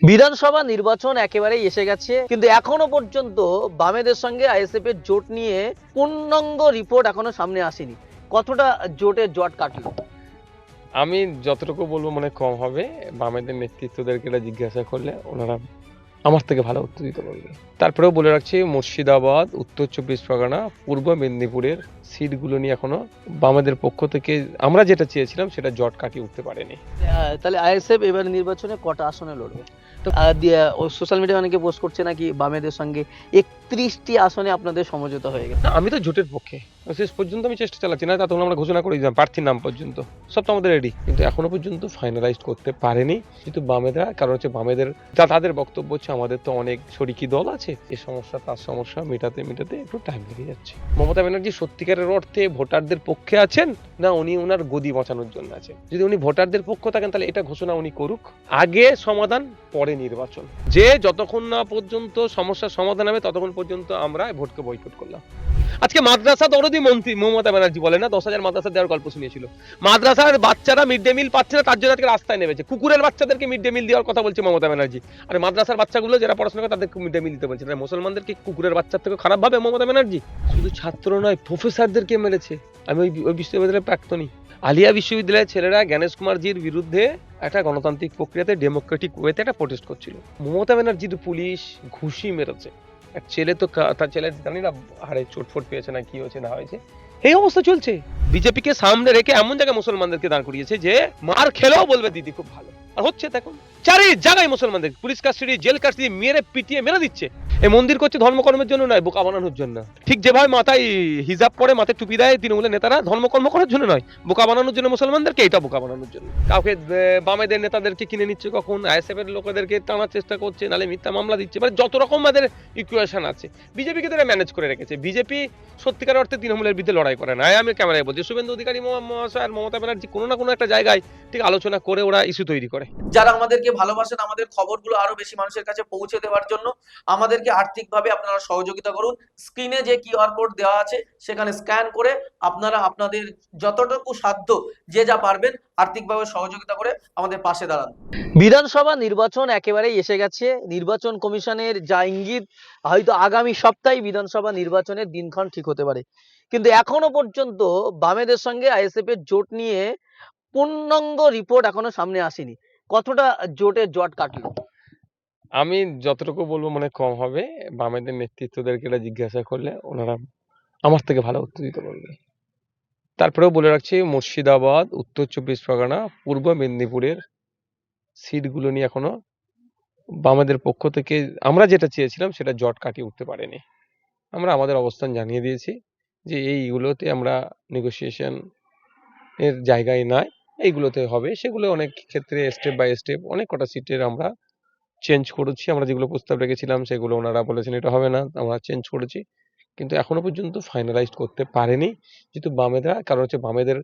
বিধানসভা নির্বাচন একেবারেই এসে গেছে, কিন্তু এখনো পর্যন্ত বামেদের সঙ্গে আইএসএফ এর জোট নিয়ে পূর্ণাঙ্গ রিপোর্ট এখনো সামনে আসেনি। কতটা জোটের জট কাটলো? আমি যতটুকু বলবো মনে কম হবে। বামেদের নেতৃত্বদেরকে এটা জিজ্ঞাসা করলে ওনারা আমার থেকে ভালো উত্তর দিতে পারবে। তারপরেও বলে রাখছি, মুর্শিদাবাদ, উত্তর চব্বিশ পরগনা, পূর্ব মেদিনীপুরের সিটগুলো নিয়ে এখনো বামেদের পক্ষ থেকে আমরা যেটা চেয়েছিলাম সেটা জট কাটিয়ে উঠতে পারেনি। তাহলে আইএসএফ এবার নির্বাচনে কটা আসনে লড়বে? তো সোশ্যাল মিডিয়ায় অনেকে পোস্ট করছে নাকি বামেদের সঙ্গে 31টি আসনে আপনাদের সমঝোতা হয়ে গেছে। না, আমি তো জোটের পক্ষে। শেষ পর্যন্ত আমি চেষ্টা চালাচ্ছি, না তখন আমরা ঘোষণা করে দিলাম প্রার্থীর নাম পর্যন্ত, সব তো আমাদের রেডি, কিন্তু এখনো পর্যন্ত ফাইনালাইজ করতে পারেনি। কিন্তু বামেরা, কারণ হচ্ছে বামেদের তাদের বক্তব্য হচ্ছে আমাদের তো অনেক শরিকি দল আছে, এই সমস্যা তার সমস্যা মেটাতে মেটাতে একটু টাইম লেগে যাচ্ছে। মমতা ব্যানার্জি সত্যিকারের অর্থে ভোটারদের পক্ষে আছেন, না উনি ওনার গদি বাঁচানোর জন্য আছেন? যদি উনি ভোটারদের পক্ষ থাকেন তাহলে এটা ঘোষণা উনি করুক, আগে সমাধান পরে নির্বাচন। যে যতক্ষণ না পর্যন্ত সমস্যার সমাধান হবে ততক্ষণ পর্যন্ত আমরা ভোটকে বয়কট করলাম। আজকে মাদ্রাসা দরদি মন্ত্রী মমতা ব্যানার্জি বলে না 10,000 মাদ্রাসা দেওয়ার গল্প শুনিয়েছিল। মাদ্রাসার বাচ্চারা মিড ডে মিল পাচ্ছে না, তার জন্য আজকে রাস্তায় নেমেছে। কুকুরের বাচ্চাদেরকে মিড ডে মিল দেওয়ার কথা বলছে মমতা ব্যানার্জি। আর মাদ্রাসার বাচ্চাগুলো যারা পড়াশোনা করে তাদেরকে মিড ডে মিল দিতে বলছে। মুসলমানদেরকে কুকুরের বাচ্চার থেকে খারাপ ভাবে মমতা ব্যানার্জি? শুধু ছাত্র নয়, প্রফেসরদেরকে মেরেছে। আমি ওই বিশ্ববিদ্যালয়ের প্রাক্তনী। আলিয়া বিশ্ববিদ্যালয়ের ছেলেরা জ্ঞানেশ কুমারজির বিরুদ্ধে একটা গণতান্ত্রিক প্রক্রিয়াতে ডেমোক্রেটিক ওয়েতে একটা প্রোটেস্ট করছিল। মমতা ব্যানার্জির পুলিশ ঘুষি মেরেছে। এক ছেলে তো তার ছেলে জানি না হাড়ে চোটফোট পেয়েছে না কি হয়েছে না হয়েছে, এই অবস্থা চলছে। বিজেপিকে সামনে রেখে এমন জায়গায় মুসলমানদেরকে দাঁড় করিয়েছে যে মার খেলেও বলবে দিদি খুব ভালো। আর হচ্ছে দেখুন, চারি জায়গায় মুসলমানদের পুলিশ কাস্টাডি, জেল কাস্টাডি, মেরে পিটিয়ে মেরে দিচ্ছে। এই মন্দির করছে ধর্মকর্মের জন্য নয়, বোকা বানানোর জন্য। ঠিক যেভাবে মাথায় হিজাব পরে, মাথায় টুপি দেয় তৃণমূলের নেতারা, ধর্মকর্ম করার জন্য নয়, বোকা বানানোর জন্য মুসলমানদেরকে, এটা বোকা বানানোর জন্য। কাউকে বামেদের নেতাদেরকে কিনে নিচ্ছে, কখন আইএসএফ এর লোকেদেরকে টানার চেষ্টা করছে, নালে মিথ্যা মামলা দিচ্ছে, মানে যত রকম আমাদের ইকুয়েশন আছে বিজেপিকে তারা ম্যানেজ করে রেখেছে। বিজেপি সত্যিকার অর্থে তৃণমূলের বিরুদ্ধে লড়াই করে না। আমি ক্যামেরায় বলছি, শুভেন্দু অধিকারী মহাশয় আর মমতা ব্যানার্জি কোনো না কোনো একটা জায়গায় ঠিক আলোচনা করে ওরা ইস্যু তৈরি করে। যারা আমাদেরকে ভালোবাসেন, আমাদের খবরগুলো আরো বেশি মানুষের কাছে পৌঁছে দেওয়ার জন্য আমাদেরকে আর্থিকভাবে আপনারা সহযোগিতা করুন। স্ক্রিনে যে কিউআর কোড দেওয়া আছে সেখানে স্ক্যান করে আপনারা আপনাদের যতটুকু সাধ্য যে যা পারবেন আর্থিকভাবে সহযোগিতা করে আমাদের পাশে দাঁড়ান। বিধানসভা নির্বাচন একেবারেই এসে গেছে। নির্বাচন কমিশনের যা ইঙ্গিত, হয়তো আগামী সপ্তাহে বিধানসভা নির্বাচনের দিনক্ষণ ঠিক হতে পারে, কিন্তু এখনো পর্যন্ত বামেদের সঙ্গে আইএসএফ এর জোট নিয়ে পূর্ণাঙ্গ রিপোর্ট এখনো সামনে আসেনি। কতটা জোটের জট কাটলো? আমি যতটুকু বলবো মনে কম হবে। বামেদের নেতৃত্বদেরকে এটা জিজ্ঞাসা করলে ওনারা আমার থেকে ভালো উত্তর দিতে পারবে। তারপরেও বলে রাখছি, মুর্শিদাবাদ, উত্তর চব্বিশ পরগনা, পূর্ব মেদিনীপুরের সিটগুলো নিয়ে এখনো বামেদের পক্ষ থেকে আমরা যেটা চেয়েছিলাম সেটা জট কাটিয়ে উঠতে পারেনি। আমরা আমাদের অবস্থান জানিয়ে দিয়েছি যে এইগুলোতে আমরা নেগোসিয়েশন এর জায়গায় নাই, এইগুলোতে হবে। সেগুলো অনেক ক্ষেত্রে স্টেপ বাই স্টেপ অনেক কটা সিটের আমরা চেঞ্জ করেছি। আমরা যেগুলো প্রস্তাব রেখেছিলাম সেগুলো ওনারা বলেছেন এটা হবে না, আমরা চেঞ্জ করেছি, কিন্তু এখনো পর্যন্ত ফাইনালাইজড করতে পারেনি। যেহেতু বামেরা, কারণ হচ্ছে বামেদের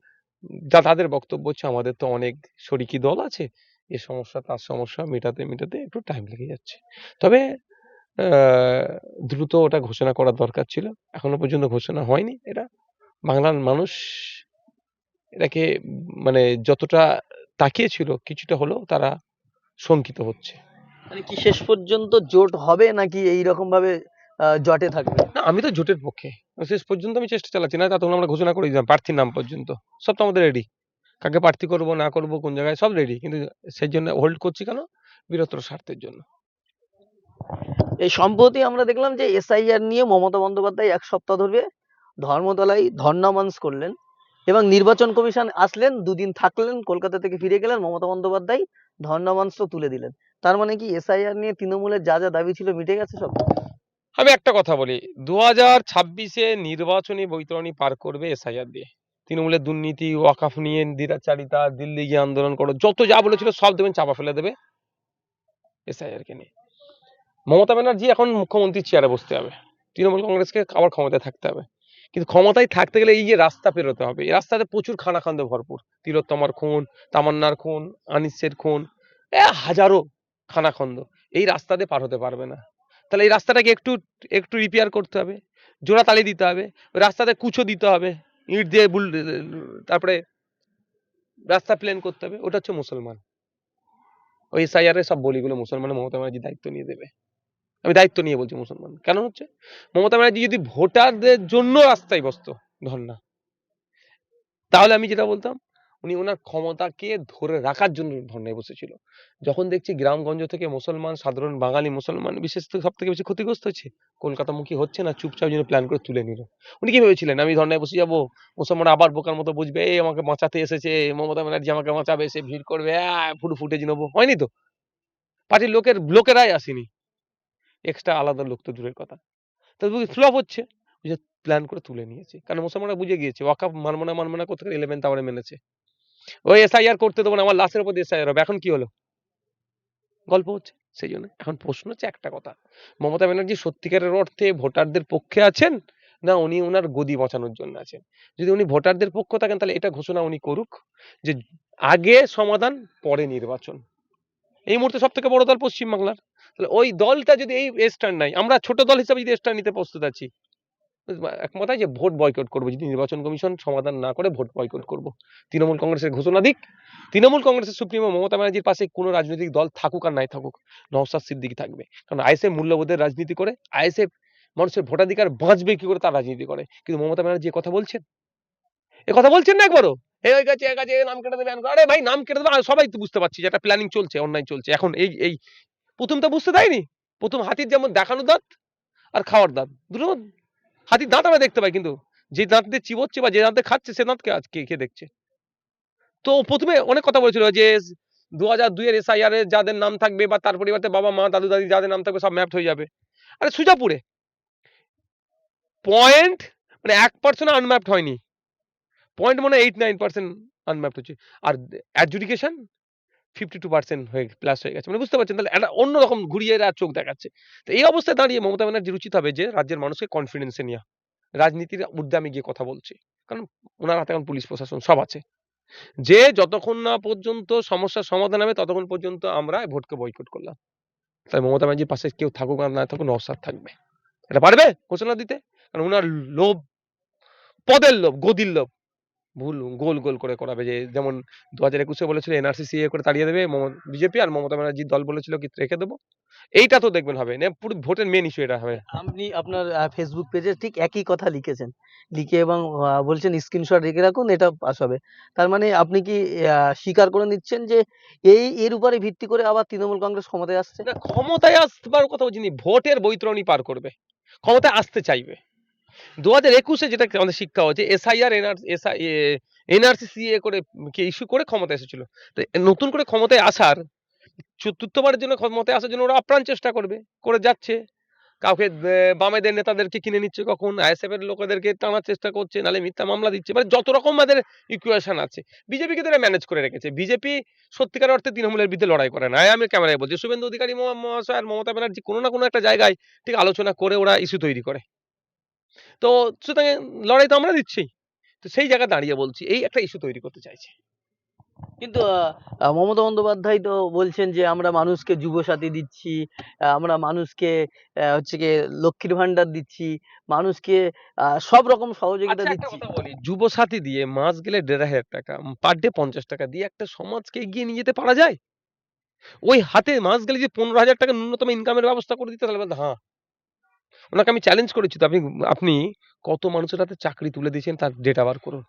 তাদের বক্তব্য হচ্ছে আমাদের তো অনেক শরিকি দল আছে, এই সমস্যা তার সমস্যা মেটাতে মেটাতে একটু টাইম লেগে যাচ্ছে। তবে দ্রুত ওটা ঘোষণা করার দরকার ছিল, এখনো পর্যন্ত ঘোষণা হয়নি। এটা বাংলার মানুষ এটাকে মানে যতটা তাকিয়েছিল কিছুটা হলেও তারা শঙ্কিত হচ্ছে। মানে কি শেষ পর্যন্ত জোট হবে নাকি এইরকম ভাবে জটে থাকবে? না, আমি তো জোটের পক্ষে। শেষ পর্যন্ত আমি চেষ্টা চালাচ্ছি, না তখন আমরা ঘোষণা করে দিলাম প্রার্থীর নাম পর্যন্ত, সব তো আমাদের রেডি। কাকে প্রার্থী করব না করব কোন জায়গায় সব রেডি, কিন্তু সেই জন্য হোল্ড করছি কেন? বৃহত্তর স্বার্থের জন্য। এই সম্প্রতি আমরা দেখলাম যে এসআইআর নিয়ে মমতা বন্দ্যোপাধ্যায় এক সপ্তাহ ধরে ধর্মতলায় ধর্ণা মঞ্চ করলেন এবং নির্বাচন কমিশন আসলেন, দুদিন থাকলেন, কলকাতা থেকে ফিরে গেলেন, মমতা বন্দ্যোপাধ্যায় ধর্ণা মঞ্চ তুলে দিলেন। তার মানে কি এসআইআর নিয়ে তৃণমূলের যা যা দাবি ছিল মিটে গেছে সব? আমি একটা কথা বলি, 2026-এ নির্বাচনী বৈতরণী পার করবে এসআইআর দিয়ে। তৃণমূলের দুর্নীতি, ওয়াকাফ নিয়ে দ্বিচারিতা, দিল্লি গিয়ে আন্দোলন করো, যত যা বলেছিল সব দেবেন চাপা ফেলে দেবে এসআইআর কে নিয়ে। মমতা ব্যানার্জি এখন মুখ্যমন্ত্রীর চেয়ারে বসতে হবে, তৃণমূল কংগ্রেসকে আবার ক্ষমতায় থাকতে হবে। কিন্তু ক্ষমতায় থাকতে গেলে এই যে রাস্তা পেরোতে হবে, এই রাস্তাতে প্রচুর খানাখন্দে ভরপুর। তিলোত্তমার খুন, তামান্নার খুন, আনিসের খুন, হাজারো খানাখন্দ। এই রাস্তা দিয়ে পার হতে পারবে না। তাহলে এই রাস্তাটাকে একটু একটু রিপেয়ার করতে হবে, জোড়া তালি দিতে হবে, ওই রাস্তাতে কুচো দিতে হবে, ইট দিয়ে তারপরে রাস্তা প্লেন করতে হবে। ওটা হচ্ছে মুসলমান। ওই এসআইআর এর সব বলিগুলো মুসলমান মমতা ব্যানার্জি দায়িত্ব নিয়ে দেবে। আমি দায়িত্ব নিয়ে বলছি মুসলমান, কেন হচ্ছে মমতা ব্যানার্জি যদি ভোটারদের জন্য রাস্তায় বসতো ধর্ণা, তাহলে আমি যেটা বলতাম উনি ওনার ক্ষমতাকে ধরে রাখার জন্য ধর্ণায় বসেছিল। যখন দেখছি গ্রামগঞ্জ থেকে মুসলমান, সাধারণ বাঙালি মুসলমান বিশেষ সব থেকে বেশি ক্ষতিগ্রস্ত হচ্ছে, কলকাতামুখী হচ্ছে না, চুপচাপ যেন প্ল্যান করে তুলে নিল। উনি কি ভেবেছিলেন আমি ধর্ণায় বসে যাবো, মুসলমান আবার বোকার মতো বুঝবে এই আমাকে বাঁচাতে এসেছে, মমতা ব্যানার্জি আমাকে বাঁচাবে, সে ভিড় করবে, পুরো ফুটেজ নেবো? হয়নি তো, পার্টির লোকেরাই আসেনি, এক্সট্রা আলাদা লোক তো দূরের কথা। তো ফ্লপ হচ্ছে, প্ল্যান করে তুলে নিয়েছে, কারণ মুসলমানরা বুঝে গিয়েছে ওয়াকাফ মানবো না কোথা থেকে 11th আওয়ারে মেনেছে। ওই এসআইআর করতে দেবো না, আমার লাশের উপর এসআইআর হবে, এখন কি হলো, গল্প হচ্ছে। সেই জন্য এখন প্রশ্ন হচ্ছে একটা কথা, মমতা ব্যানার্জি সত্যিকারের অর্থে ভোটারদের পক্ষে আছেন না উনি ওনার গদি বাঁচানোর জন্য আছেন? যদি উনি ভোটারদের পক্ষ থাকেন তাহলে এটা ঘোষণা উনি করুক যে আগে সমাধান পরে নির্বাচন। এই মুহূর্তে সব থেকে বড় দল পশ্চিমবাংলার, তাহলে ওই দলটা যদি এই স্ট্যান্ড নাই, আমরা ছোট দল হিসেবে যদি স্ট্যান্ড নিতে প্রস্তুত আছি, একমতায় যে ভোট বয়কট করবো, যদি নির্বাচন কমিশন সমাধান না করে ভোট বয়কট করবো। তৃণমূল কংগ্রেসের ঘোষণা দিক, তৃণমূল কংগ্রেসের সুপ্রিমো মমতা ব্যানার্জির পাশে কোনো রাজনৈতিক দল থাকুক আর নাই থাকুক, নওশাদ সিদ্দিকী থাকবে, কারণ আইএসএফ মূল্যবোধের রাজনীতি করে, আইএসএফ মানুষের ভোটাধিকার বাঁচবে কি করে তার রাজনীতি করে। কিন্তু মমতা ব্যানার্জি কথা বলছেন, কথা বলছেন না একবারও, এই হয়ে গেছে নাম কেটে দেবে, আরে ভাই নাম কেটে দেবে, সবাই তো বুঝতে পারছি যে একটা প্ল্যানিং চলছে, অন্যায় চলছে। এখন এই প্রথম তো বুঝতে দেয়নি, প্রথম হাতির যেমন দেখানো দাঁত আর খাওয়ার দাঁত দুটো, হাতির দাঁত আমরা দেখতে পাই, কিন্তু যে দাঁত দিয়ে চিবোচ্ছে বা যে দাঁত দিয়ে খাচ্ছে সে দাঁতকে আজকে কে দেখছে? তো প্রথমে অনেক কথা বলেছিল যে 2002 এর এসআইআর এ যাদের নাম থাকবে বা তার পরিবর্তে বাবা মা দাদু দাদি যাদের নাম থাকবে সব ম্যাপড হয়ে যাবে। আরে সুজাপুরে পয়েন্ট মানে 1% আনম্যাপড হয়নি, পয়েন্ট মানে 8-9% আনম্যাপড হচ্ছে, আর অ্যাডজুডিকেশন 52% হয়ে প্লাস হয়ে গেছে। মানে বুঝতে পারছেন, তাহলে একটা অন্যরকম ঘুরিয়ে এরা চোখ দেখাচ্ছে। তো এই অবস্থায় দাঁড়িয়ে মমতা ব্যানার্জির উচিত হবে যে রাজ্যের মানুষকে কনফিডেন্সে নেওয়া, রাজনীতির ঊর্ধ্বে আমি গিয়ে কথা বলছি, কারণ ওনার হাতে এখন পুলিশ প্রশাসন সব আছে, যে যতক্ষণ না পর্যন্ত সমস্যার সমাধান হবে ততক্ষণ পর্যন্ত আমরা ভোটকে বয়কট করলাম। তাই মমতা ব্যানার্জির পাশে কেউ থাকুক আর না থাকুক, নওশাদ থাকবে। এটা পারবে ঘোষণা দিতে? কারণ ওনার লোভ, পদের লোভ, গদির লোভ ভুল গোল গোল করে করাবে, যে যেমন 2021 বলেছিল এনআরসি সিএ করে তাড়িয়ে দেবে বিজেপি, আর মমতা ব্যানার্জির দল বলেছিল কি রেখে দেবো। এইটা তো দেখবেন হবে না, পুরো ভোটের মেন ইস্যু এটা হবে। আপনি আপনার ফেসবুক পেজে ঠিক একই কথা লিখেছেন, লিখে এবং বলছেন স্ক্রিনশট রেখে রাখুন, এটা পাস হবে। তার মানে আপনি কি স্বীকার করে নিচ্ছেন যে এর উপরে ভিত্তি করে আবার তৃণমূল কংগ্রেস ক্ষমতায় আসছে? না, ক্ষমতায় আসবার কথা বলছি, ভোটের বৈতরণী পার করবে, ক্ষমতায় আসতে চাইবে। 2021 যেটা আমাদের শিক্ষা হচ্ছে এসআইআর এনআরসি সিএ করে ইস্যু করে ক্ষমতায় এসেছিল। তো নতুন করে ক্ষমতায় আসার চতুর্থবারের জন্য ক্ষমতায় আসার জন্য ওরা আপ্রাণ চেষ্টা করবে, করে যাচ্ছে। কাউকে বামেদের নেতাদেরকে কিনে নিচ্ছে, কখন আইএসএফ এর লোকেদেরকে টানার চেষ্টা করছে, নালে মিথ্যা মামলা দিচ্ছে, মানে যত রকম আমাদের ইকুয়েশন আছে বিজেপিকে তারা ম্যানেজ করে রেখেছে। বিজেপি সত্যিকার অর্থে তৃণমূলের বিরুদ্ধে লড়াই করে না, আমি ক্যামেরায় বলছি। শুভেন্দু অধিকারী মহাশয় আর মমতা ব্যানার্জি কোনো না কোনো একটা জায়গায় ঠিক আলোচনা করে ওরা ইস্যু তৈরি করে, তো সুতরাং লড়াই তো আমরা দিচ্ছি। তো সেই জায়গায় দাঁড়িয়ে বলছি এই একটা ইস্যু তৈরি করতে চাইছে। কিন্তু মমতা বন্দ্যোপাধ্যায় তো বলছেন যে আমরা মানুষকে যুবসাথী দিচ্ছি, আমরা মানুষকে হচ্ছে গিয়ে লক্ষ্মীর ভান্ডার দিচ্ছি, মানুষকে সব রকম সহযোগিতা আচ্ছা, একটা দিচ্ছি। কথা বলি, যুবসাথী দিয়ে মাস গেলে 1,500 টাকা, পার ডে 50 টাকা দিয়ে একটা সমাজকে এগিয়ে নিয়ে যেতে পারা যায়? ওই হাতে মাস গেলে যে 15,000 টাকা ন্যূনতম ইনকামের ব্যবস্থা করে দিতে, তাহলে বলতে হ্যাঁ। ওনাকে আমি চ্যালেঞ্জ করেছি, তো আপনি কত মানুষের হাতে চাকরি তুলে দিয়েছেন তার ডেটা বার করুন।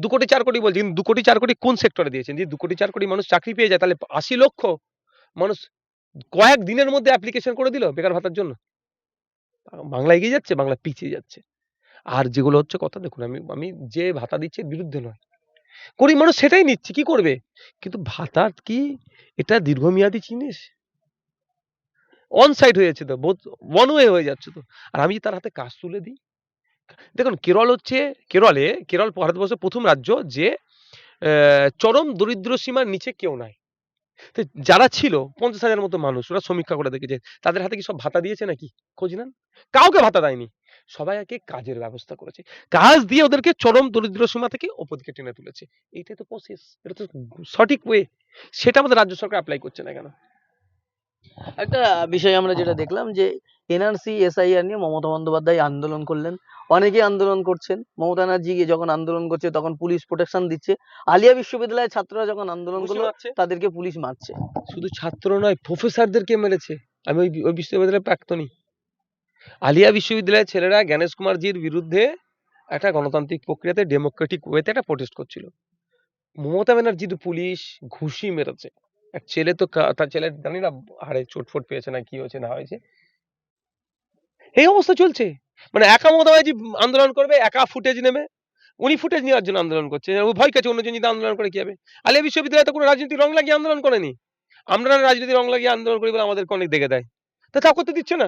2 কোটি 4 কোটি বলছি, কিন্তু 2 কোটি 4 কোটি কোন সেক্টরে দিয়েছেন? যদি 2 কোটি 4 কোটি মানুষ চাকরি পেয়ে যায়, তাহলে 80 লক্ষ মানুষ কয়েক দিনের মধ্যে অ্যাপ্লিকেশন করে দিল বেকার ভাতার জন্য। বাংলা এগিয়ে যাচ্ছে, বাংলা পিছিয়ে যাচ্ছে। আর যেগুলো হচ্ছে কথা, দেখুন আমি যে ভাতা দিচ্ছে এর বিরুদ্ধে নয়, গরিব মানুষ সেটাই নিচ্ছে, কি করবে? কিন্তু ভাতা কি এটা দীর্ঘমেয়াদী জিনিস? অন সাইড হয়ে যাচ্ছে তো, বোথ ওয়ান ওয়ে হয়ে যাচ্ছে তো। আর আমি তার হাতে কাজ তুলে দিই। দেখুন কেরল ভারতবর্ষের প্রথম রাজ্য যে চরম দরিদ্র সীমার নিচে কেউ নাই। তো যারা ছিল 50,000 মতো মানুষ, ওরা সমীক্ষা করে দেখেছে তাদের হাতে কি সব ভাতা দিয়েছে নাকি? খোঁজ নেন, কাউকে ভাতা দেয়নি, সবাইকে কাজের ব্যবস্থা করেছে, কাজ দিয়ে ওদেরকে চরম দরিদ্র সীমা থেকে ওপর দিকে টেনে তুলেছে। এইটাই তো প্রসেস, এটা তো সঠিক ওয়ে। সেটা আমাদের রাজ্য সরকার অ্যাপ্লাই করছে না কেন? একটা বিষয় আমরা যেটা দেখলাম যে এনআরসি এসআইআর নিয়ে মমতা বন্দ্যোপাধ্যায় আন্দোলন করলেন, অনেকেই আন্দোলন করছেন। মমতা ব্যানার্জি যখন আন্দোলন করছে তখন পুলিশ প্রোটেকশন দিচ্ছে। আলিয়া বিশ্ববিদ্যালয়ের ছাত্ররা যখন আন্দোলন ঘুষি করলো মারছে। তাদেরকে পুলিশ মারছে। শুধু ছাত্র নয়, প্রফেসরদেরকে মেরেছে। আমি ওই বিশ্ববিদ্যালয়ের প্রাক্তনী। আলিয়া বিশ্ববিদ্যালয়ের ছেলেরা জ্ঞানেশ কুমারজির বিরুদ্ধে একটা গণতান্ত্রিক প্রক্রিয়াতে ডেমোক্রেটিক ওয়েতে একটা প্রোটেস্ট করছিল। মমতা ব্যানার্জির পুলিশ ঘুষি মেরেছে। এক ছেলে তো তার ছেলে জানি না হাড়ে চোটফোট পেয়েছে না কি হয়েছে না হয়েছে। এই অবস্থা চলছে। মানে একা মমতা ব্যানার্জি আন্দোলন করবে, একা ফুটেজ নেবে। উনি ফুটেজ নেওয়ার জন্য আন্দোলন করছে। ও ভয় কাছে অন্যজন যদি আন্দোলন করে কি হবে? আলিয়া বিশ্ববিদ্যালয়ে তো কোনো রাজনীতির রং লাগিয়ে আন্দোলন করেনি। আমরা না রাজনীতির রং লাগিয়ে আন্দোলন করি বলে আমাদেরকে অনেক দেখে দেয়। তা তা করতে দিচ্ছে না।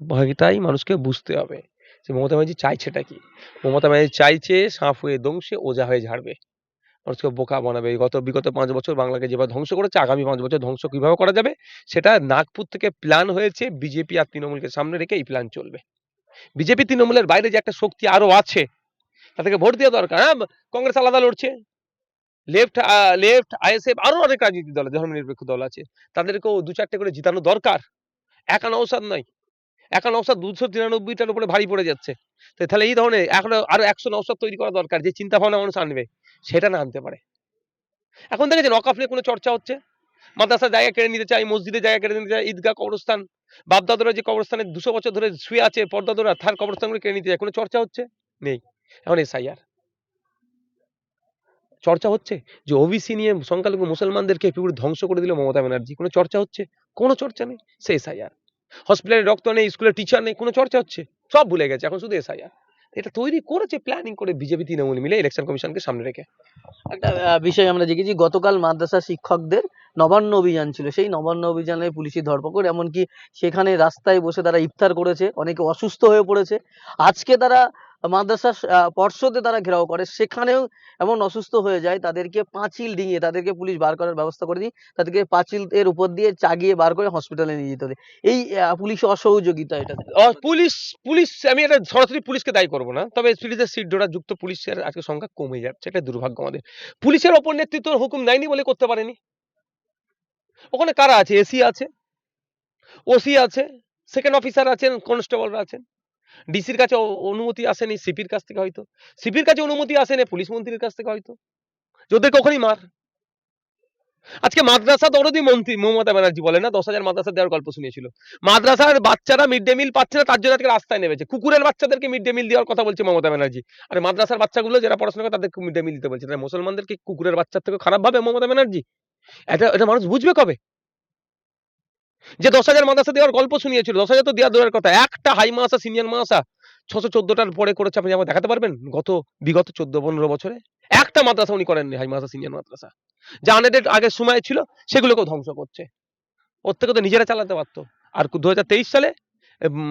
ভয়টাই মানুষকে বুঝতে হবে যে মমতা ব্যানার্জি চাইছেটা কি। মমতা ব্যানার্জি চাইছে সাপ হয়ে দংশে ওঝা হয়ে ঝাড়বে, মানুষকে বোকা বানাবে। বিগত 5 বছর বাংলাকে যেভাবে ধ্বংস করেছে, আগামী 5 বছর ধ্বংস কিভাবে করা যাবে সেটা নাগপুর থেকে প্ল্যান হয়েছে। বিজেপি আর তৃণমূলকে সামনে রেখে এই প্ল্যান চলবে। বিজেপি তৃণমূলের বাইরে যে একটা শক্তি আরো আছে তাদেরকে ভোট দেওয়া দরকার। হ্যাঁ, কংগ্রেস আলাদা লড়ছে, লেফট আইএসএফ আরো অনেক রাজনীতি দল ধর্মনিরপেক্ষ দল আছে, তাদেরকেও 2-4টে করে জিতানো দরকার। একা নওশাদ নয়, একা নওশাদ 293টার উপরে ভারী পড়ে যাচ্ছে। তো তাহলে এই ধরনের এখন আরো 100 নওশাদ তৈরি করা দরকার, যে চিন্তা ভাবনা মানুষ আনবে সেটা না আনতে পারে। এখন দেখেছেন ওয়াকফ নিয়ে কোনো চর্চা হচ্ছে? মাদ্রাসার জায়গা কেড়ে নিতে চাই, মসজিদের জায়গা কেড়ে নিতে চাই, ঈদগাহ, কবরস্থান, বাপদাদরা যে কবরস্থানে 200 বছর ধরে শুয়ে আছে পর্দাদরা, তার কবরস্থানগুলো কেড়ে নিতে চায়, কোনো চর্চা হচ্ছে? নেই। এখন এসআইআর চর্চা হচ্ছে যে ওবিসি নিয়ে সংখ্যালঘু মুসলমানদেরকে পুরো ধ্বংস করে দিল মমতা ব্যানার্জি, কোনো চর্চা হচ্ছে? কোনো চর্চা নেই। সে এসআইআর। হসপিটালে রক্ত নেই, স্কুলে টিচার নেই, কোনো চর্চা হচ্ছে? সব ভুলে গেছে, এখন শুধু এসআইআর। এটা তৈরি করেছে প্ল্যানিং করে বিজেপি তৃণমূল মিলে ইলেকশন কমিশনকে সামনে রেখে। একটা বিষয় আমরা দেখেছি গতকাল মাদ্রাসা শিক্ষকদের নবান্ন অভিযান ছিল, সেই নবান্ন অভিযানে পুলিশি ধরপাকড়, এমনকি সেখানে রাস্তায় বসে তারা ইফতার করেছে, অনেকে অসুস্থ হয়ে পড়েছে। আজকে তারা মাদ্রাসা পর্ষদে তারা ঘেরাও করে, সেখানেও এমন অসুস্থ হয়ে যায় তাদেরকে পাঁচিল ডিঙিয়ে তাদেরকে পুলিশ বার করার ব্যবস্থা করে দিই, তাদেরকে পাঁচিল এর উপর দিয়ে চাগিয়ে বার করে হসপিটালে নিয়ে যেতে হবে। এই পুলিশ অসহযোগিতা এটা। পুলিশ পুলিশ আমি এটা সরাসরি পুলিশকে দায়ী করবো না, তবে পুলিশের সিট জোড়া যুক্ত পুলিশের আজকে সংখ্যা কমে যাচ্ছে, এটা দুর্ভাগ্য আমাদের। পুলিশের ওপর নেতৃত্ব হুকুম দেয়নি বলে করতে পারেনি। ওখানে কারা আছে? এসি আছে, ওসি আছে, সেকেন্ড অফিসার আছেন, কনস্টেবলরা আছেন। ডিসির কাছে অনুমতি আসেনি, সিপির কাছ থেকে হয়তো, সিপির কাছে অনুমতি আসেনি পুলিশ মন্ত্রীর কাছ থেকে হয়তো, ওদেরকে ওখানেই মার। আজকে মাদ্রাসা দরদি মন্ত্রী মমতা ব্যানার্জি বলে না 10,000 মাদ্রাসা দেওয়ার গল্প শুনিয়েছিল। মাদ্রাসার বাচ্চারা মিড ডে মিল পাচ্ছে না, তার জন্য আজকে রাস্তায় নেমেছে। কুকুরের বাচ্চাদেরকে মিড ডে মিল দেওয়ার কথা বলছে মমতা ব্যানার্জি, আর মাদ্রাসার বাচ্চাগুলো যারা পড়াশোনা করে তাদেরকে মিড ডে মিল দিতে বলছে। মুসলমানদেরকে কুকুরের বাচ্চার থেকে খারাপ ভাবে মমতা ব্যানার্জি? এটা এটা মানুষ বুঝবে কবে? যে 10,000 মাদ্রাসা দেওয়ার গল্প শুনিয়েছিল, 10,000 তো দেওয়ার দূরের কথা, একটা হাই মাদ্রাসা সিনিয়র মাদ্রাসা 614টার পরে করেছে। আপনি আমাকে দেখাতে পারবেন বিগত 14-15 বছরে একটা মাদ্রাসা উনি করেননি, হাই মাদ্রাসা সিনিয়র মাদ্রাসা। যা আনেদের আগের সময় ছিল সেগুলোকেও ধ্বংস করছে। ওর থেকে তো নিজেরা চালাতে পারতো। আর 2023 সালে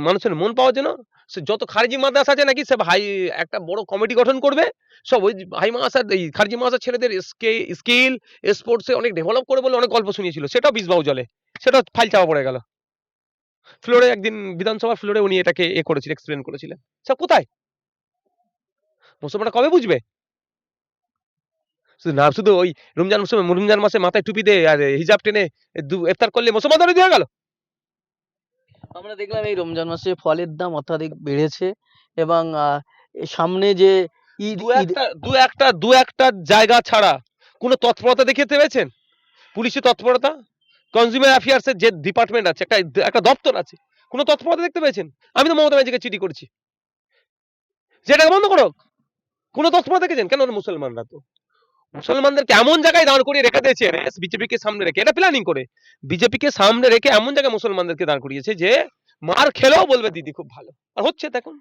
মানুষের মন পাওয়ার জন্য সে যত খারিজি মাদ্রাসা আছে নাকি সব একটা বড় কমিটি গঠন করবে, সব ওই হাই মাদ্রাসার এই খারিজি মাদ্রাসার ছেলেদের স্কিল স্পোর্টসে অনেক ডেভেলপ করে বলে অনেক গল্প শুনিয়েছিল, সেটাও বিষবাউ জলে, সেটা ফাইল চাপা পড়ে গেল। ফ্লোরে একদিন বিধানসভার ফ্লোরে উনি এটাকে করেছিলেন, এক্সপ্লেন করেছিলেন। সব কোথায়? মুসলমানরা কবে বুঝবে? শুধু ওই রমজান মাসে মাথায় টুপি দিয়ে আর হিজাব টেনে ইফতার করলে মুসলমানদের দিয়ে গেল। আমরা দেখলাম এই রমজান মাসে ফলের দাম অত্যাধিক বেড়েছে এবং সামনে যে ঈদ দু একটা জায়গা ছাড়া কোনো তৎপরতা দেখিয়ে পেয়েছেন? পুলিশের তৎপরতা, কনজিউমার অ্যাফেয়ার্স এর যে ডিপার্টমেন্ট আছে, একটা দপ্তর আছে, কোনো তৎপরতা দেখতে পেয়েছেন? আমি তো মমতা ব্যানার্জিকে চিঠি করেছি যেটা বন্ধ করো, কোনো তৎপরতা দেখেছেন? কেন? মুসলমানরা তো মুসলমানদেরকে এমন জায়গায় দাঁড় করিয়ে রেখে দিয়েছে বিজেপিকে সামনে রেখে, এটা প্ল্যানিং করে বিজেপিকে সামনে রেখে এমন জায়গায় মুসলমানদেরকে দাঁড় করিয়েছে যে মার খেলেও বলবে দিদি খুব ভালো। আর হচ্ছে দেখুন,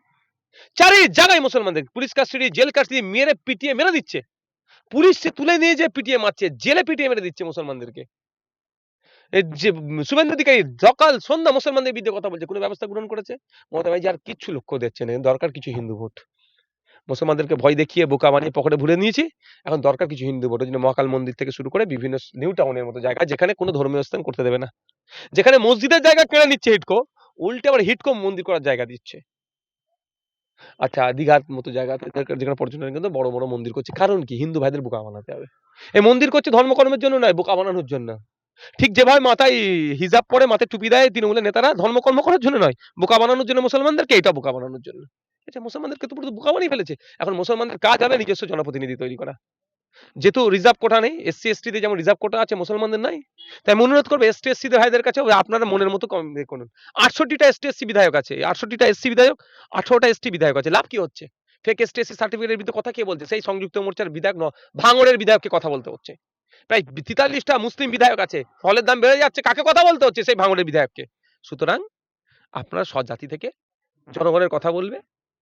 চারি জায়গায় মুসলমানদের পুলিশ কাস্টডি, জেল কাস্টডি, মেরে পিটিয়ে মেরে দিচ্ছে। পুলিশ তুলে নিয়ে যে পিটিয়ে মারছে, জেলে পিটিয়ে মেরে দিচ্ছে মুসলমানদেরকে। যে শুভেন্দু অধিকারী সকাল সন্ধ্যা মুসলমানদের বিরুদ্ধে কথা বলছে, কোনো ব্যবস্থা গ্রহণ করেছে? মমতা ব্যানার্জি আর কিচ্ছু লক্ষ্য দিচ্ছে না, দরকার কিছু হিন্দু ভোট। মুসলমানদেরকে ভয় দেখিয়ে বোকা বানিয়ে পকেটে ভরে নিয়েছি, এখন দরকার কিছু হিন্দু ভোট। ওই জন্য মহাকাল মন্দির থেকে শুরু করে বিভিন্ন নিউ টাউনের মতো জায়গা যেখানে কোনো ধর্মীয় স্থান করতে দেবে না, যেখানে মসজিদের জায়গা কেড়ে নিচ্ছে হিটকো, উল্টে আবার হিটকো মন্দির করার জায়গা দিচ্ছে। আচ্ছা, দীঘার মতো জায়গা যেখানে পর্যটন কিন্তু বড় বড় মন্দির করছে, কারণ কি? হিন্দু ভাইদের বোকা বানাতে হবে। এই মন্দির করছে ধর্মকর্মের জন্য নয়, বোকা বানানোর জন্য। ঠিক যেভাবে মাথায় হিজাব পরে, মাথায় টুপি দেয় তৃণমূলের নেতারা ধর্মকর্ম করার জন্য নয়, বোকা বানানোর জন্য মুসলমানদেরকে, এটা বোকা বানানোর জন্য। এটা মুসলমানদেরকে তো পুরো বোকা বানিয়ে ফেলেছে। এখন মুসলমানদের কাজ হবে নিজস্ব জনপ্রতিনিধি তৈরি করা। যেহেতু রিজার্ভ কোটা নেই, এসসি এসটি তে যেমন রিজার্ভ কোটা আছে, মুসলমানদের নাই, তাই আমি অনুরোধ করবো এসটি এসসি ভাইদের কাছে আপনারা মনের মতো কম করুন। 68টা এসটি এসসি বিধায়ক আছে, 68টা এসসি বিধায়ক, 18টা এসটি বিধায়ক আছে, লাভ কি হচ্ছে? ফেক এসটি এসসি সার্টিফিকেটের বিরুদ্ধে কথা কে বলছে? সেই সংযুক্ত মোর্চার বিধায়ক ভাঙড়ের বিধায়ককে কথা বলতে হচ্ছে। প্রায় 43টা মুসলিম বিধায়ক আছে, ফলের দাম বেড়ে যাচ্ছে, কাকে কথা বলতে হচ্ছে? সেই ভাঙড়ের বিধায়ককে। সুতরাং আপনারা সৎ জাতি থেকে জনগণের কথা বলবে,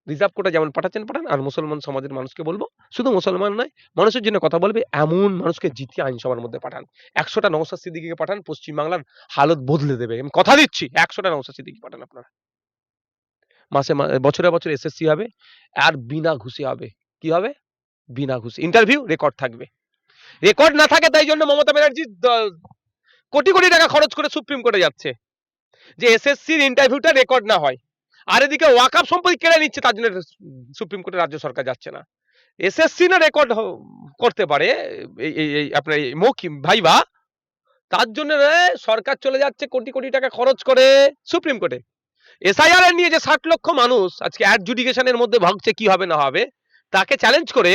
রিজার্ভ কোটা যেমন পাঠাচ্ছেন পাঠান, আর মুসলমান সমাজের মানুষকে বলবো শুধু মুসলমান নয় মানুষের জন্য কথা বলবে এমন মানুষকে জিতিয়ে আইনসভার মধ্যে পাঠান। 100টা নওশাদ সিদ্দিকীকে পাঠান, পশ্চিমবাংলার হালত বদলে দেবে, আমি কথা দিচ্ছি। 100টা নওশাদ সিদ্দিকী পাঠান আপনারা। বছরে বছরে এসএসসি হবে, আর বিনা ঘুষে হবে। কি হবে? বিনা ঘুষে ইন্টারভিউ, রেকর্ড থাকবে। রেকর্ড না থাকে, তাই জন্য মমতা ব্যানার্জি কোটি কোটি টাকা খরচ করে সুপ্রিম কোর্টে যাচ্ছে যে এসএসসির ইন্টারভিউটা রেকর্ড না হয়। আর এদিকে ওয়াকআপ সম্পত্তি কেড়ে নিচ্ছে, তার জন্য সুপ্রিম কোর্টে রাজ্য সরকার যাচ্ছে না। এসএসসি না রেকর্ড করতে পারে এই আপনার মৌখিক ভাইবা, তার জন্য সরকার চলে যাচ্ছে কোটি কোটি টাকা খরচ করে সুপ্রিম কোর্টে। এসআইআর এর নিয়ে যে 60 লক্ষ মানুষ আজকে অ্যাডজুডিকেশনের মধ্যে ভাগছে কি হবে না হবে, তাকে চ্যালেঞ্জ করে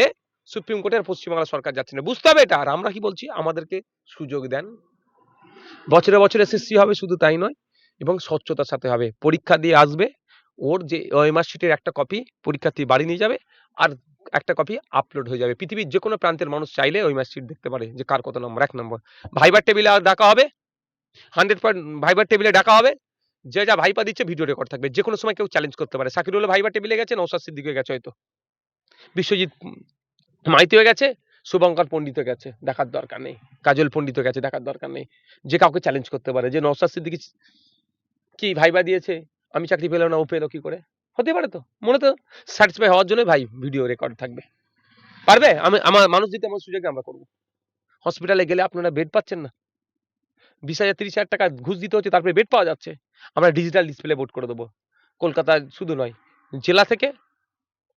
সুপ্রিম কোর্টের পশ্চিমবাংলা সরকার যাচ্ছে না। বুঝতে হবে এটা। আর আমরা কি বলছি? আমাদেরকে সুযোগ দেন। বছরে বছরে এসএসসি হবে, শুধু তাই নয়, এবং স্বচ্ছতার সাথে হবে। পরীক্ষা দিয়ে আসবে, ওর যে ওএমআর শিটের একটা কপি পরীক্ষার্থী বাড়ি নিয়ে যাবে, আর একটা কপি আপলোড হয়ে যাবে। পৃথিবীর যে কোনো প্রান্তের মানুষ চাইলে ওএমআর শিট দেখতে পারে যে কার কত নম্বর। 1 নম্বর ভাইবার টেবিলে ডাকা হবে, 100% ভাইবার টেবিলে ডাকা হবে, যে যা ভাইপা দিচ্ছে ভিডিও রেকর্ড থাকবে, যে কোনো সময় কেউ চ্যালেঞ্জ করতে পারে। সাকিরুল ভাইবার টেবিলে গেছে, নওশাদ সিদ্দিক হয়ে গেছে, হয়তো বিশ্বজিৎ মাইতি হয়ে গেছে, শুভঙ্কর পণ্ডিত হয়ে গেছে, দেখার দরকার নেই। কাজল পণ্ডিত হয়ে গেছে, দেখার দরকার নেই। যে কাউকে চ্যালেঞ্জ করতে পারে যে নওশাদ সিদ্দিকী কি ভাইবা দিয়েছে, আমি চাকরি পেলাম না, ও পেলো কি করে? হতে পারে তো, মনে তো স্যাটিসফাই হওয়ার জন্য ভাই ভিডিও রেকর্ড থাকবে। পারবে? আমি আমার মানুষ দিতে আমার সুযোগে আমরা করবো। হসপিটালে গেলে আপনারা বেড পাচ্ছেন না, 20,000 30,000 টাকা ঘুষ দিতে হচ্ছে, তারপরে বেড পাওয়া যাচ্ছে। আমরা ডিজিটাল ডিসপ্লে বোর্ড করে দেবো। কলকাতা শুধু নয়, জেলা থেকে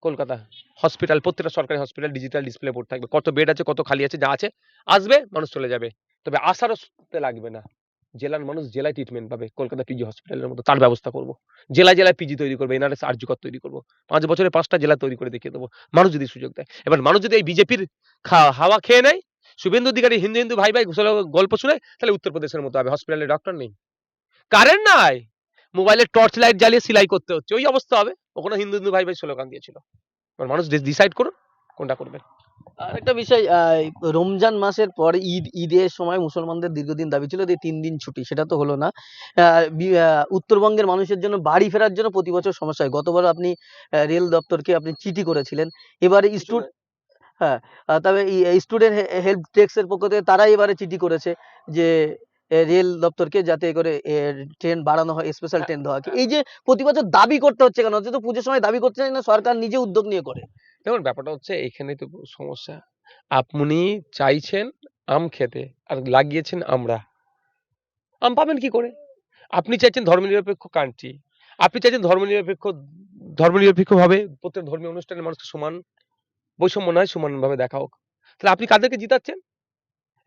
কলকাতা হসপিটাল, প্রত্যেকটা সরকারি হসপিটাল ডিজিটাল ডিসপ্লে বোর্ড থাকবে। কত বেড আছে, কত খালি আছে, যা আছে আসবে, মানুষ চলে যাবে। তবে আসারও লাগবে না, জেলার মানুষ জেলায় ট্রিটমেন্ট পাবে, কলকাতা পিজি হসপিটালের মতো। তার ব্যবস্থা করব। জেলায় জেলায় পিজি তৈরি করবো, এনআরএস আরজিকর তৈরি করবো। 5 বছরে 5টা জেলা তৈরি করে দেখিয়ে দেবো, মানুষ যদি সুযোগ দেয়। এবার মানুষ যদি এই বিজেপির হাওয়া খেয়ে নেয়, শুভেন্দু অধিকারী হিন্দু হিন্দু ভাই ভাই গল্প শুনে, তাহলে উত্তরপ্রদেশের মতো হবে। হসপিটালে ডক্টর নেই, কারেন্ট নাই, মোবাইলে টর্চ লাইট জ্বালিয়ে সিলাই করতে হচ্ছে, ওই অবস্থা হবে। ওখানে হিন্দু হিন্দু ভাই ভাই স্লোগান দিয়েছিল। মানুষ ডিসাইড করুন কোনটা করবেন। আর একটা বিষয়, রমজান মাসের পরে ঈদের সময় মুসলমানদের দীর্ঘদিন দাবি ছিল যে 3 দিন ছুটি, সেটা তো হলো না। উত্তরবঙ্গের মানুষের জন্য বাড়ি ফেরার জন্য প্রতি বছর সমস্যা হয়। গতবার আপনি রেল দপ্তরকে আপনি চিঠি করেছিলেন, এবারে হ্যাঁ, তবে স্টুডেন্ট হেল্প ডেস্কের পক্ষ থেকে তারাই এবারে চিঠি করেছে যে রেল দপ্তরকে যাতে করে ট্রেন বাড়ানো হয়, স্পেশাল ট্রেন দেওয়া হয়। এই যে প্রতি বছর দাবি করতে হচ্ছে কেন? হচ্ছে তো পুজোর সময় দাবি করতে চাই না, সরকার নিজে উদ্যোগ নিয়ে করে। দেখুন ব্যাপারটা হচ্ছে এখানেই তো সমস্যা। আপনি চাইছেন আম খেতে, আর লাগিয়েছেন আমরা। আম পাবেন কি করে? আপনি চাইছেন ধর্মনিরপেক্ষ কান্ট্রি, আপনি চাইছেন ধর্মনিরপেক্ষ ভাবে প্রত্যেক ধর্মীয় অনুষ্ঠানের মানুষকে সমান, বৈষম্য নয়, সমানভাবে দেখা হোক। তাহলে আপনি কাদেরকে জিতাচ্ছেন?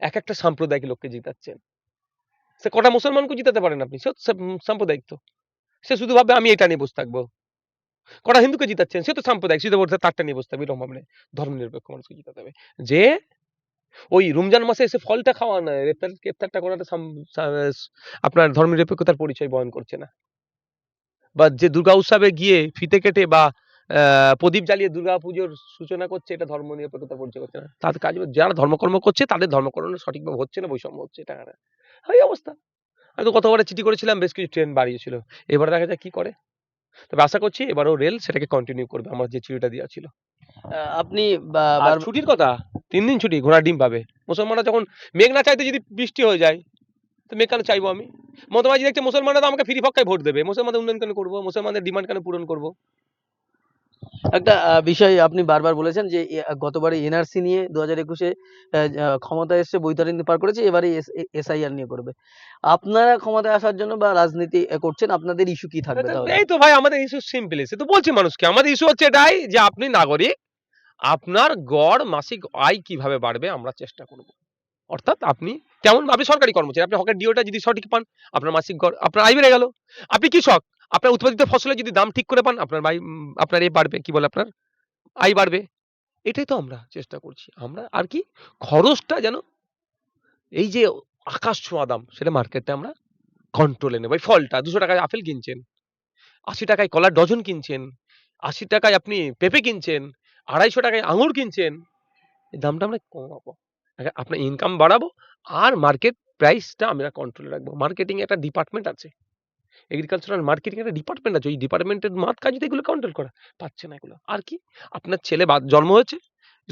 এক একটা সাম্প্রদায়িক লোককে জিতাচ্ছেন। সে কটা মুসলমানকে জিতাতে পারেন আপনি? সে সাম্প্রদায়িক তো, সে শুধু ভাববে আমি এটা নিয়ে বসে থাকবো। কটা হিন্দুকে জিতাচ্ছেন? সে তো সাম্প্রদায়িক, সে তো বলছে তারটা নিয়ে বসতে হবে, এরকম ভাবে না। ধর্মনিরপেক্ষ মানুষকে জিতাতে হবে। যে ওই রমজান মাসে এসে ফলটা খাওয়া না, ইফতারটা করাটা আপনার ধর্মনিরপেক্ষতার পরিচয় বহন করছে না। বা যে দুর্গা উৎসবে গিয়ে ফিতে কেটে বা প্রদীপ জ্বালিয়ে দুর্গা পুজোর সূচনা করছে, এটা ধর্মনিরপেক্ষতার পরিচয় করছে না। তাদের কাজ, যারা ধর্মকর্ম করছে তাদের ধর্মকর্ম সঠিকভাবে হচ্ছে না, বৈষম্য হচ্ছে, এটা এই অবস্থা। আমি তো গতবারে চিঠি করেছিলাম, বেশ কিছু ট্রেন বাড়িয়েছিল, এবারে দেখা যায় কি করে। তবে আশা করছি এবারও রেল সেটাকে কন্টিনিউ করবে, আমার যে চিঠিটা দেওয়া ছিল। আপনি আর ছুটির কথা, 3 দিন ছুটি, ঘোড়ার ডিম পাবে। মুসলমানরা যখন মেঘ না চাইতে যদি বৃষ্টি হয়ে যায়, তো মেঘ কেন চাইবো আমি? মমতাবাজি দেখছে মুসলমানরা তো আমাকে ফ্রি পক্ষায় ভোট দেবে, মুসলমানদের উন্নয়ন কেন করবো, মুসলমানদের ডিমান্ড কেন পূরণ করবো? একটা বিষয় আপনি বারবার বলেছেন যে গতবারে এনআরসি নিয়ে 2021-এ ক্ষমতায় এসে বৈতরণী পার করেছে, এবারে এসআইআর নিয়ে করবে। আপনারা ক্ষমতায় আসার জন্য বা রাজনীতি করছেন, আপনাদের ইস্যু কি থাকবে তাহলে? এই তো ভাই আমাদের ইস্যু সিম্পল, সে তো বলছি মানুষকে, আমাদের ইস্যু হচ্ছে এটাই যে আপনি নাগরিক, আপনার গড় মাসিক আয় কিভাবে বাড়বে আমরা চেষ্টা করব। অর্থাৎ আপনি আপনি সরকারি কর্মচারী, আপনি হকের ডিওটা যদি সঠিক পান, আপনার মাসিক গড় আপনার আয় বেড়ে গেল। আপনি কৃষক, আপনার উৎপাদিত ফসলের যদি দাম ঠিক করে পান, আপনার বাড়বে, কি বলে, আপনার আয় বাড়বে। এটাই তো আমরা চেষ্টা করছি। আমরা আর কি খরচটা যেন এই যে আকাশ ছোঁয়া দাম, সেটা মার্কেটে আমরা কন্ট্রোলে নেব। এই ফলটা 200 টাকায় আপেল কিনছেন, 80 টাকায় কলার ডজন কিনছেন, 80 টাকায় আপনি পেঁপে কিনছেন, 250 টাকায় আঙুর কিনছেন। এই দামটা আমরা কমাবো। আপনার ইনকাম বাড়াবো, আর মার্কেট প্রাইসটা আমরা কন্ট্রোলে রাখবো। মার্কেটিং একটা ডিপার্টমেন্ট আছে। এগ্রিকালচারাল মার্কেটিং একটা ডিপার্টমেন্ট আছে। ওই ডিপার্টমেন্টের কাজ যদি এগুলো কন্ট্রোল করা। পাচ্ছে না এগুলো। আর কি? আপনার ছেলে জন্ম হয়েছে,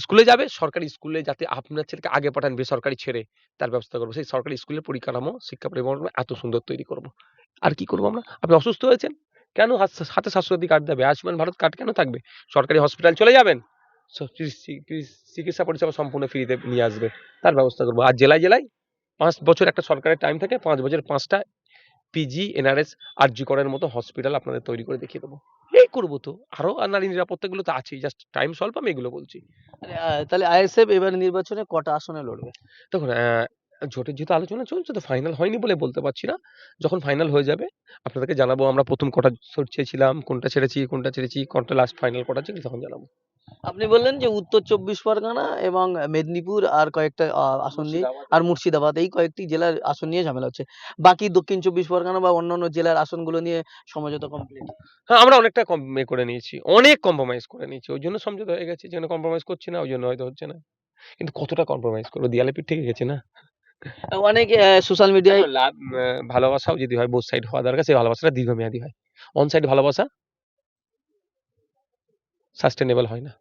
স্কুলে যাবে, সরকারি স্কুলে যাতে আপনার ছেলেকে আগে পাঠান বেসরকারি ছেড়ে, তার ব্যবস্থা করবো। সেই সরকারি স্কুলের পরিকাঠামো, শিক্ষা পরিকাঠামো এত সুন্দর তৈরি করব। আর কি করবো আমরা? আপনি অসুস্থ হয়েছেন, কেন হাতে স্বাস্থ্যসাথী কার্ড দেবে? আয়ুষ্মান ভারত কার্ড কেন থাকবে? সরকারি হসপিটাল চলে যাবেন, চিকিৎসা পরিষেবা সম্পূর্ণ ফ্রিতে নিয়ে আসবে, তার ব্যবস্থা করবো। আর জেলায় জেলায় 5 বছর একটা সরকারের টাইম থাকে, 5 বছর 5টা পিজি, এনআরএস, আরজি করের মতো হসপিটাল আপনাদের তৈরি করে দেখিয়ে দেবো। এই করবো তো। আরো নারী নিরাপত্তাগুলো তো আছেই, জাস্ট টাইম স্বল্প, আমি এগুলো বলছি। তাহলে আইএসএফ এবার নির্বাচনে কটা আসনে লড়বে? দেখুন, জোটের যেহেতু আলোচনা চলছে, তো ফাইনাল হয়নি বলে বলতে পারছি না। যখন ফাইনাল হয়ে যাবে আপনাদেরকে জানাবো আমরা প্রথম কটা চেয়েছিলাম, কোনটা ছেড়েছি, কোনটা লাস্ট ফাইনাল কটা ছিল, তখন জানাবো। আপনি বললেন যে উত্তর 24 পরগনা এবং মেদিনীপুর আর কয়েকটা আসন নিয়ে, আর মুর্শিদাবাদ, এই কয়েকটি জেলার আসন নিয়ে ঝামেলা হচ্ছে। বাকি দক্ষিণ 24 পরগনা বা অন্যান্য জেলার আসনগুলো নিয়ে সমঝোতা কমপ্লিট। হ্যাঁ, আমরা অনেকটা করে নিয়েছি, অনেক কম্প্রোমাইজ করে নিয়েছি। ওই জন্য সমঝোতা হয়ে গেছে। যেখানে কম্প্রোমাইজ করছি না, ওই জন্য হয়তো হচ্ছে না। কিন্তু কতটা কম্প্রোমাইজ করবো? দেয়ালে পিঠ থেকে গেছে না। অনেকে সোশ্যাল মিডিয়ায় দেখো, ভালোবাসাও যদি হয়, বোথ সাইড হওয়া দরকার। সেই ভালোবাসাটা দীর্ঘমেয়াদী হয়। অন সাইড ভালোবাসা সাস্টেনেবল হয় না।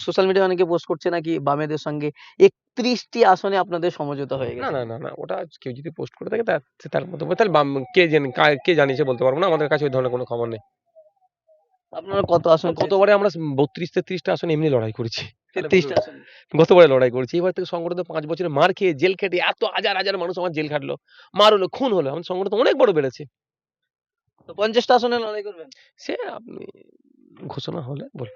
সোশ্যাল মিডিয়ায় অনেকে পোস্ট করছে নাকি বামেদের সঙ্গে 31টি আসনে আপনাদের সমঝোতা হয়ে না, গেছে। না, না, না। ওটা কেউ যদি পোস্ট করে থাকে, সে তার মতো। তাহলে কে জানিয়েছে বলতে পারবো না। আমাদের কাছে ওই ধরনের কোনো খবর নেই। আপনারা কত আসন গতবারে আমরা 32-33টা আসনে এমনি লড়াই করেছি। 33টা আসন? গতবারে লড়াই করেছি। এবার থেকে সংগঠন 5 বছরে মার খেয়ে জেল খেটে এত হাজার হাজার মানুষ আমার জেল খাটলো, মার হলো, খুন হলো। আমাদের সংগঠন অনেক বড় বেড়েছে। তো 50টা আসনে লড়াই করবেন? সে আপনি ঘোষণা হলে বলবো।